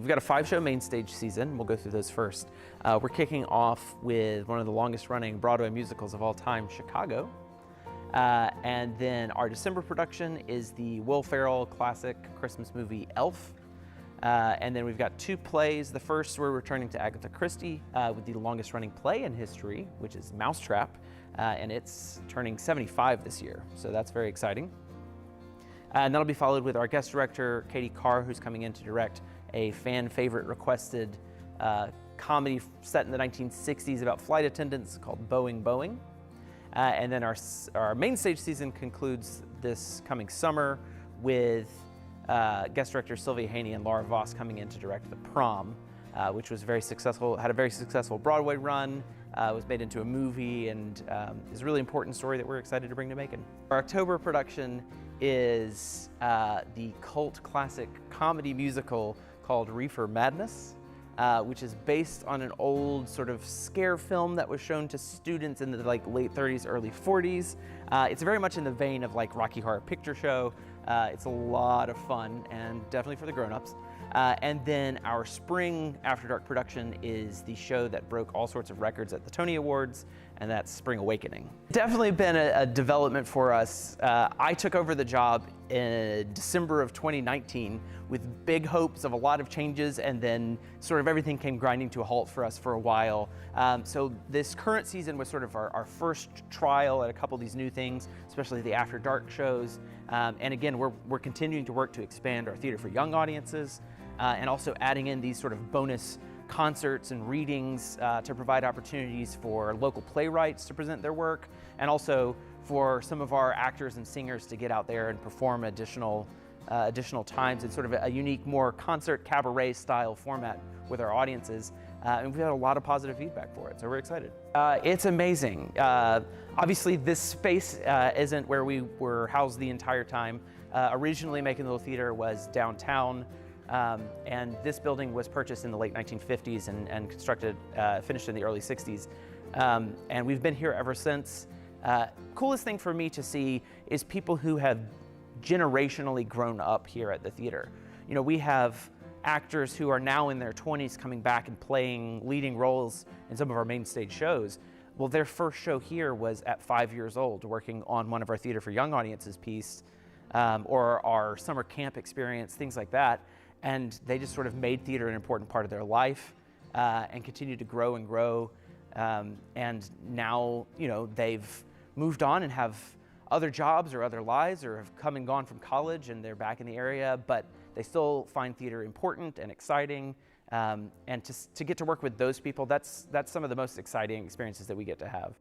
We've got a 5-show main stage season. We'll go through those first. We're kicking off with one of the longest running Broadway musicals of all time, Chicago. And then our December production is the Will Ferrell classic Christmas movie, Elf. And then we've got 2 plays. The first, we're returning to Agatha Christie with the longest running play in history, which is Mousetrap. And it's turning 75 this year, so that's very exciting. And that'll be followed with our guest director, Katie Carr, who's coming in to direct a fan favorite requested comedy set in the 1960s about flight attendants called Boeing, Boeing. And then our main stage season concludes this coming summer with guest director Sylvia Haney and Laura Voss coming in to direct The Prom, which was very successful, had a very successful Broadway run, was made into a movie, and is a really important story that we're excited to bring to Macon. Our October production is the cult classic comedy musical called Reefer Madness, which is based on an old sort of scare film that was shown to students in the late 30s, early 40s. It's very much in the vein of like Rocky Horror Picture Show. It's a lot of fun and definitely for the grown-ups. And then our spring After Dark production is the show that broke all sorts of records at the Tony Awards, and that's Spring Awakening. Definitely been a development for us. I took over the job in December of 2019 with big hopes of a lot of changes, and then sort of everything came grinding to a halt for us for a while. So this current season was sort of our first trial at a couple of these new things, especially the After Dark shows. And again, we're continuing to work to expand our theater for young audiences, and also adding in these sort of bonus concerts and readings to provide opportunities for local playwrights to present their work, and also for some of our actors and singers to get out there and perform additional times in sort of a unique, more concert cabaret style format with our audiences. And we've had a lot of positive feedback for it, so we're excited. It's amazing. Obviously this space isn't where we were housed the entire time. Originally Macon Little Theatre was downtown, and this building was purchased in the late 1950s and constructed, finished in the early 60s. And we've been here ever since. Coolest thing for me to see is people who have generationally grown up here at the theater. You know, we have actors who are now in their 20s coming back and playing leading roles in some of our main stage shows. Well, their first show here was at 5 years old, working on one of our Theater for Young Audiences piece, or our summer camp experience, things like that. And they just sort of made theater an important part of their life, and continue to grow and grow. And now, you know, they've moved on and have other jobs or other lives, or have come and gone from college and they're back in the area, but they still find theater important and exciting. And to get to work with those people, that's some of the most exciting experiences that we get to have.